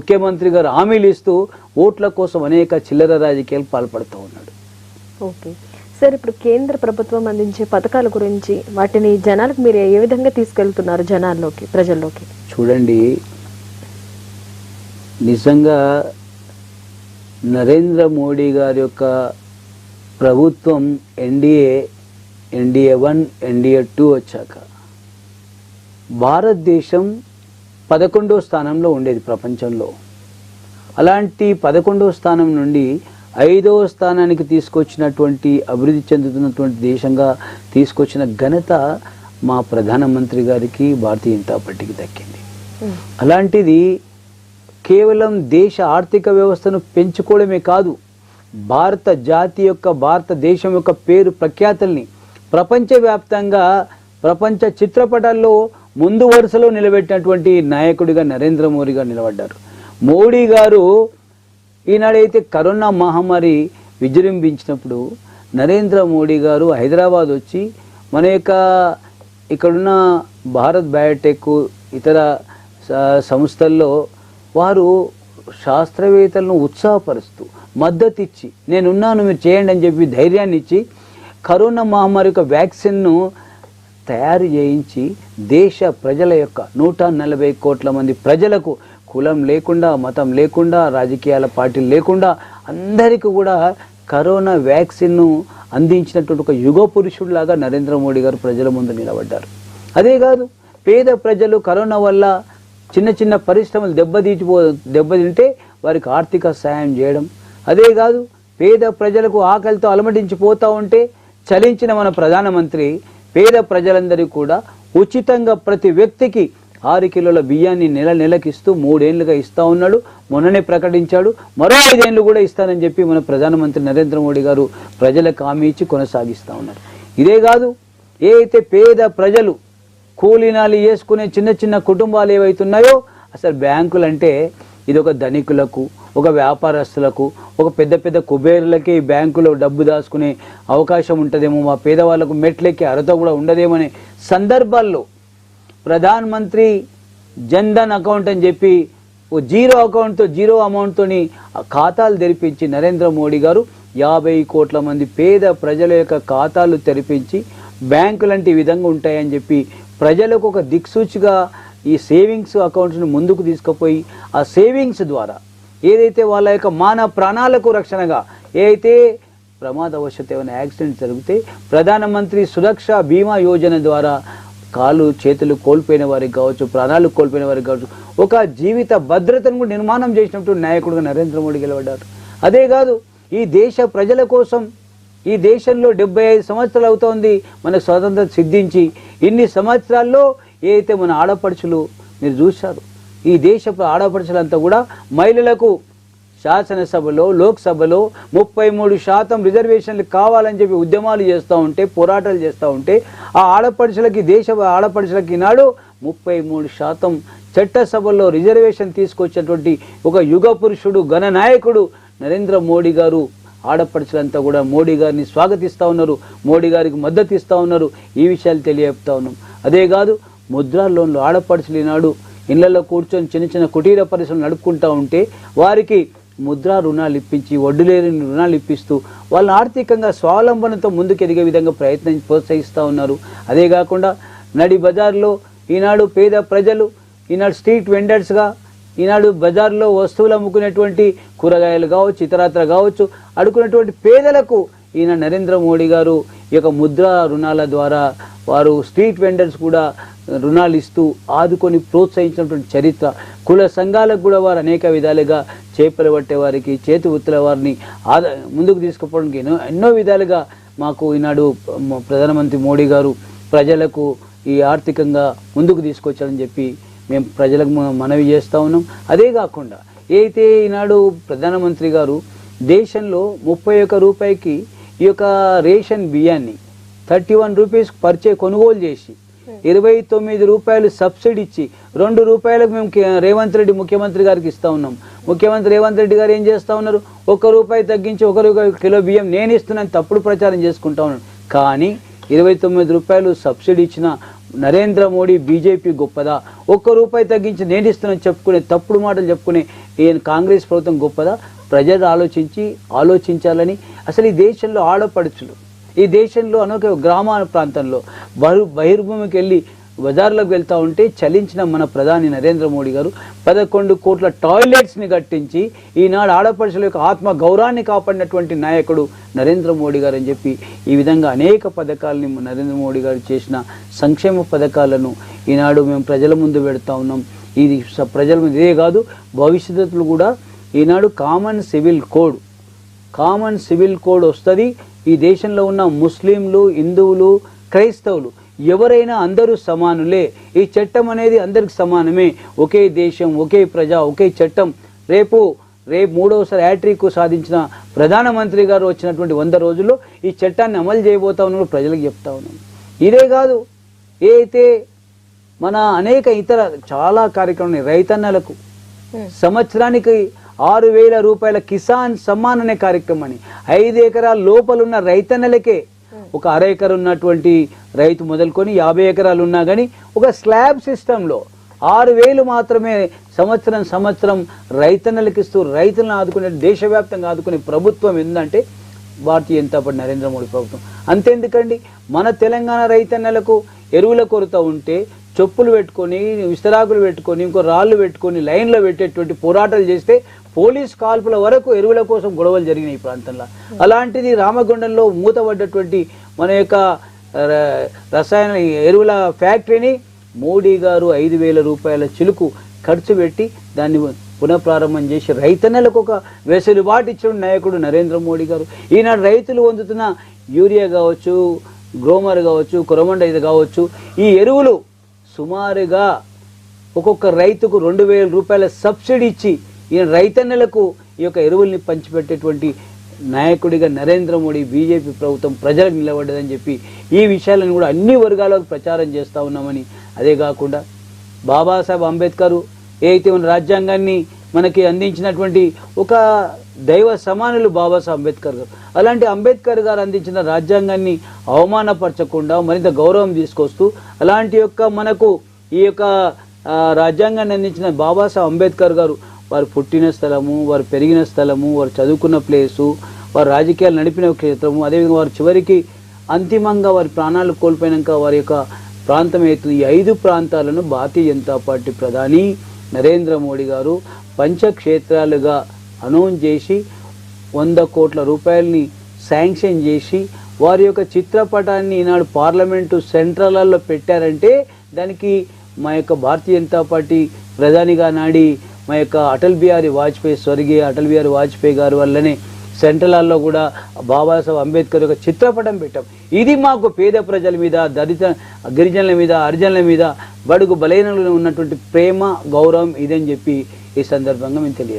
ముఖ్యమంత్రి గారు హామీలు ఇస్తూ ఓట్ల కోసం అనేక చిల్లర రాజకీయాలు పాల్పడుతూ ఉన్నాడు. ఓకే సార్, ఇప్పుడు కేంద్ర ప్రభుత్వం అందించే పథకాల గురించి వాటిని జనాలకు మీరు ఏ విధంగా తీసుకెళ్తున్నారు, జనాల్లోకి, ప్రజల్లోకి? చూడండి, నిజంగా నరేంద్ర మోడీ గారి యొక్క ప్రభుత్వం ఎన్డీఏ 1, ఎన్డీఏ 2 వచ్చాక భారతదేశం 11వ స్థానంలో ఉండేది ప్రపంచంలో. అలాంటి 11వ స్థానం నుండి 5వ స్థానానికి తీసుకొచ్చినటువంటి, అభివృద్ధి చెందుతున్నటువంటి దేశంగా తీసుకొచ్చిన ఘనత మా ప్రధానమంత్రి గారికి, భారతీయ జనతా పార్టీకి దక్కింది. అలాంటిది కేవలం దేశ ఆర్థిక వ్యవస్థను పెంచుకోవడమే కాదు, భారతదేశం యొక్క పేరు ప్రఖ్యాతుల్ని ప్రపంచవ్యాప్తంగా, ప్రపంచ చిత్రపటాల్లో ముందు వరుసలో నిలబెట్టినటువంటి నాయకుడిగా నరేంద్ర మోడీ గారు నిలబడ్డారు. మోడీ గారు ఈనాడైతే కరోనా మహమ్మారి విజృంభించినప్పుడు నరేంద్ర మోడీ గారు హైదరాబాద్ వచ్చి మన యొక్క ఇక్కడున్న భారత్ బయోటెక్ ఇతర సంస్థల్లో వారు శాస్త్రవేత్తలను ఉత్సాహపరుస్తూ మద్దతు ఇచ్చి, నేనున్నాను మీరు చేయండి అని చెప్పి ధైర్యాన్ని ఇచ్చి కరోనా మహమ్మారి యొక్క వ్యాక్సిన్ను తయారు చేయించి దేశ ప్రజల యొక్క 140 కోట్ల మంది ప్రజలకు కులం లేకుండా, మతం లేకుండా, రాజకీయాల పార్టీలు లేకుండా అందరికీ కూడా కరోనా వ్యాక్సిన్ను అందించినటువంటి ఒక యుగ పురుషుడిలాగా నరేంద్ర మోడీ గారు ప్రజల ముందు నిలబడ్డారు. అదే కాదు, పేద ప్రజలు కరోనా వల్ల చిన్న చిన్న పరిశ్రమలు దెబ్బతింటే వారికి ఆర్థిక సాయం చేయడం, అదే కాదు పేద ప్రజలకు ఆకలితో అలమటించిపోతూ ఉంటే చలించిన మన ప్రధానమంత్రి పేద ప్రజలందరికీ కూడా ఉచితంగా ప్రతి వ్యక్తికి 6 కిలోల బియ్యాన్ని నెలకిస్తూ 3 ఏళ్లుగా ఇస్తా ఉన్నాడు. మొన్ననే ప్రకటించాడు, మరో 5 ఏళ్ళు కూడా ఇస్తానని చెప్పి మన ప్రధానమంత్రి నరేంద్ర మోడీ గారు ప్రజలకు హామీ ఇచ్చి కొనసాగిస్తూ ఉన్నారు. ఇదే కాదు, ఏ అయితే పేద ప్రజలు కూలీనాలు చేసుకునే చిన్న చిన్న కుటుంబాలు ఏవైతున్నాయో, అసలు బ్యాంకులు అంటే ఇది ఒక ధనికులకు, ఒక వ్యాపారస్తులకు, ఒక పెద్ద పెద్ద కుబేరులకి బ్యాంకులో డబ్బు దాచుకునే అవకాశం ఉంటుందేమో, మా పేదవాళ్ళకు మెట్లెక్కి అర్హత కూడా ఉండదేమనే సందర్భాల్లో ప్రధానమంత్రి జన్ధన్ అకౌంట్ అని చెప్పి ఓ జీరో అకౌంట్తో, జీరో అమౌంట్తోని ఖాతాలు తెరిపించి నరేంద్ర మోడీ గారు 50 కోట్ల మంది పేద ప్రజల యొక్క ఖాతాలు తెరిపించి బ్యాంకులు అంటే ఈ విధంగా ఉంటాయని చెప్పి ప్రజలకు ఒక దిక్సూచిగా ఈ సేవింగ్స్ అకౌంట్స్ను ముందుకు తీసుకుపోయి ఆ సేవింగ్స్ ద్వారా ఏదైతే వాళ్ళ యొక్క ప్రాణాలకు రక్షణగా, ఏదైతే ప్రమాదవశాత్తు ఏమైనా యాక్సిడెంట్ జరిగితే ప్రధానమంత్రి సురక్ష బీమా యోజన ద్వారా కాలు చేతులు కోల్పోయిన వారికి కావచ్చు, ప్రాణాలు కోల్పోయిన వారికి కావచ్చు, ఒక జీవిత భద్రతను కూడా నిర్మాణం చేసినటువంటి నాయకుడుగా నరేంద్ర మోడీ గెలవడ్డారు. అదే కాదు, ఈ దేశ ప్రజల కోసం, ఈ దేశంలో 75 సంవత్సరాలు అవుతోంది మనకు స్వాతంత్రం సిద్ధించి. ఇన్ని సంవత్సరాల్లో ఏదైతే మన ఆడపడుచులు మీరు చూశారు, ఈ దేశపు ఆడపడుచులంతా కూడా మహిళలకు శాసనసభలో, లోక్సభలో 33% రిజర్వేషన్లు కావాలని చెప్పి ఉద్యమాలు చేస్తూ ఉంటే, పోరాటాలు చేస్తూ ఉంటే, ఆ ఆడపడుచులకి, దేశ ఆడపడుచులకి ఈనాడు 33% చట్టసభల్లో రిజర్వేషన్ తీసుకొచ్చినటువంటి ఒక యుగ పురుషుడు, ఘన నాయకుడు నరేంద్ర మోడీ గారు. ఆడపడుచులంతా కూడా మోడీ గారిని స్వాగతిస్తూ ఉన్నారు, మోడీ గారికి మద్దతు ఇస్తూ ఉన్నారు. ఈ విషయాలు తెలియజెప్తా ఉన్నాం. అదే కాదు, ముద్రా లోన్లు ఆడపడుచులు ఈనాడు ఇళ్లలో కూర్చొని చిన్న చిన్న కుటీర పరిశ్రమలు నడుపుకుంటూ ఉంటే వారికి ముద్రా రుణాలు ఇప్పించి, వడ్డీ లేని రుణాలు ఇప్పిస్తూ వాళ్ళని ఆర్థికంగా స్వావలంబనతో ముందుకు ఎదిగే విధంగా ప్రోత్సహిస్తూ ఉన్నారు. అదే కాకుండా నడి బజార్లో ఈనాడు పేద ప్రజలు, ఈనాడు స్ట్రీట్ వెండర్స్గా, ఈనాడు బజార్లో వస్తువులు అమ్ముకునేటువంటి కూరగాయలు కావచ్చు, ఇతరత్ర కావచ్చు, అడుకునేటువంటి పేదలకు ఈయన నరేంద్ర మోడీ గారు ఈ యొక్క ముద్రా రుణాల ద్వారా వారు స్ట్రీట్ వెండర్స్ కూడా రుణాలు ఇస్తూ ఆదుకొని ప్రోత్సహించినటువంటి చరిత్ర. కుల సంఘాలకు కూడా వారు అనేక విధాలుగా చేపలు పట్టే వారికి, చేతి వృత్తుల వారిని ముందుకు తీసుకుపోవడానికి ఎన్నో విధాలుగా మాకు ఈనాడు ప్రధానమంత్రి మోడీ గారు ప్రజలకు ఈ ఆర్థికంగా ముందుకు తీసుకొచ్చారని చెప్పి మేము ప్రజలకు మనవి చేస్తూ ఉన్నాం. అదే కాకుండా అయితే ఈనాడు ప్రధానమంత్రి గారు దేశంలో 31 రూపాయికి ఈ యొక్క రేషన్ బియ్యాన్ని 31 రూపీస్ కొనుగోలు చేసి 29 రూపాయలు సబ్సిడీ ఇచ్చి 2 రూపాయలకు మేము రేవంత్ రెడ్డి ముఖ్యమంత్రి గారికి ఇస్తూ ఉన్నాం. ముఖ్యమంత్రి రేవంత్ రెడ్డి గారు ఏం చేస్తూ ఉన్నారు, 1 రూపాయి తగ్గించి 1 కిలో బియ్యం నేను ఇస్తున్నాను తప్పుడు ప్రచారం చేసుకుంటా ఉన్నాను. కానీ 29 రూపాయలు సబ్సిడీ ఇచ్చిన నరేంద్ర మోడీ బీజేపీ గొప్పదా, 1 రూపాయి తగ్గించి నేను ఇస్తున్నాను చెప్పుకునే తప్పుడు మాటలు చెప్పుకునే ఈయన కాంగ్రెస్ ప్రభుత్వం గొప్పదా? ప్రజలు ఆలోచించాలని. అసలు ఈ దేశంలో ఆడపడుచులు, ఈ దేశంలో అనేక గ్రామాల ప్రాంతంలో బహిర్భూమికి వెళ్ళి బజార్లోకి వెళ్తూ ఉంటే చలించిన మన ప్రధాని నరేంద్ర మోడీ గారు 11 కోట్ల టాయిలెట్స్ని కట్టించి ఈనాడు ఆడపడుచుల యొక్క ఆత్మ గౌరవాన్ని కాపాడినటువంటి నాయకుడు నరేంద్ర మోడీ గారు అని చెప్పి ఈ విధంగా అనేక పథకాలని నరేంద్ర మోడీ గారు చేసిన సంక్షేమ పథకాలను ఈనాడు మేము ప్రజల ముందు పెడతా ఉన్నాం. ఇది ప్రజల ముందు ఇదే కాదు, భవిష్యత్తులో కూడా ఈనాడు కామన్ సివిల్ కోడ్ వస్తుంది. ఈ దేశంలో ఉన్న ముస్లింలు, హిందువులు, క్రైస్తవులు ఎవరైనా అందరూ సమానులే. ఈ చట్టం అనేది అందరికి సమానమే. ఒకే దేశం, ఒకే ప్రజ, ఒకే చట్టం. రేపు మూడవసారి హ్యాట్రిక్ సాధించిన ప్రధానమంత్రి గారు వచ్చినటువంటి 100 రోజుల్లో ఈ చట్టాన్ని అమలు చేయబోతా ఉన్నాడు ప్రజలకు చెప్తా ఉన్నాను. ఇదే కాదు, ఏ అయితే మన అనేక ఇతర చాలా కార్యక్రమాలు రైతన్నలకు సంవత్సరానికి 6,000 రూపాయల కిసాన్ సమ్మాన్ అనే కార్యక్రమాన్ని 5 ఎకరాల లోపలున్న రైతన్నలకే, ఒక అర ఎకరం ఉన్నటువంటి రైతు మొదలుకొని 50 ఎకరాలు ఉన్నా కానీ ఒక స్లాబ్ సిస్టంలో 6,000 మాత్రమే సంవత్సరం రైతన్నలకు ఇస్తూ రైతులను ఆదుకునే, దేశవ్యాప్తంగా ఆదుకునే ప్రభుత్వం ఏంటంటే భారతీయ జనతా పార్టీ నరేంద్ర మోడీ ప్రభుత్వం. అంతేందుకండి, మన తెలంగాణ రైతన్నలకు ఎరువుల కొరత ఉంటే చెప్పులు పెట్టుకొని, విస్తరాకులు పెట్టుకొని, ఇంకో రాళ్ళు పెట్టుకొని లైన్లో పెట్టేటువంటి పోరాటాలు చేస్తే పోలీస్ కాల్పుల వరకు ఎరువుల కోసం గొడవలు జరిగినాయి ఈ ప్రాంతంలో. అలాంటిది రామగుండంలో మూతపడ్డటువంటి మన యొక్క రసాయన ఎరువుల ఫ్యాక్టరీని మోడీ గారు 5,000 రూపాయల చిలుకు ఖర్చు పెట్టి దాన్ని పునఃప్రారంభం చేసి రైతన్నలకు ఒక వెసులుబాటు ఇచ్చిన నాయకుడు నరేంద్ర మోడీ గారు. ఈనాడు రైతులు పొందుతున్న యూరియా కావచ్చు, గ్రోమర్ కావచ్చు, కొరమండ ఇది కావచ్చు, ఈ ఎరువులు సుమారుగా ఒక్కొక్క రైతుకు 2,000 రూపాయల సబ్సిడీ ఇచ్చి ఈయన రైతన్నలకు ఈ యొక్క ఎరువుల్ని పంచిపెట్టేటువంటి నాయకుడిగా నరేంద్ర మోడీ బీజేపీ ప్రభుత్వం ప్రజలకు నిలబడ్డదని చెప్పి ఈ విషయాలను కూడా అన్ని వర్గాలకు ప్రచారం చేస్తూ ఉన్నామని. అదే కాకుండా బాబాసాహెబ్ అంబేద్కర్ ఏదైతే మన రాజ్యాంగాన్ని మనకి అందించినటువంటి ఒక దైవ సమానులు బాబాసాహెబ్ అంబేద్కర్ గారు, అలాంటి అంబేద్కర్ గారు అందించిన రాజ్యాంగాన్ని అవమానపరచకుండా మరింత గౌరవం తీసుకొస్తూ అలాంటి యొక్క మనకు ఈ యొక్క రాజ్యాంగాన్ని అందించిన బాబాసాహెబ్ అంబేద్కర్ గారు వారు పుట్టిన స్థలము, వారు పెరిగిన స్థలము, వారు చదువుకున్న ప్లేసు, వారు రాజకీయాలు నడిపిన క్షేత్రము, అదేవిధంగా వారు చివరికి అంతిమంగా వారి ప్రాణాలు కోల్పోయినాక వారి యొక్క ప్రాంతం అవుతుంది. ఈ 5 ప్రాంతాలను భారతీయ జనతా పార్టీ ప్రధాని నరేంద్ర మోడీ గారు పంచక్షేత్రాలుగా అనౌన్స్ చేసి 100 కోట్ల రూపాయలని శాంక్షన్ చేసి వారి యొక్క చిత్రపటాన్ని ఈనాడు పార్లమెంటు సెంట్రల్లో పెట్టారంటే దానికి మా యొక్క భారతీయ జనతా పార్టీ ప్రధానిగా నాడి మా యొక్క స్వర్గీయ అటల్ బిహారీ వాజ్పేయి గారి వల్లనే సెంట్రల్లో కూడా బాబాసాహెబ్ అంబేద్కర్ యొక్క చిత్రపటం పెట్టాం. ఇది మాకు పేద ప్రజల మీద, గిరిజనుల మీద, హరిజనుల మీద, బడుగు బలైనలు ఉన్నటువంటి ప్రేమ, గౌరవం ఇదని చెప్పి ఈ సందర్భంగా మేము తెలియజేస్తాం.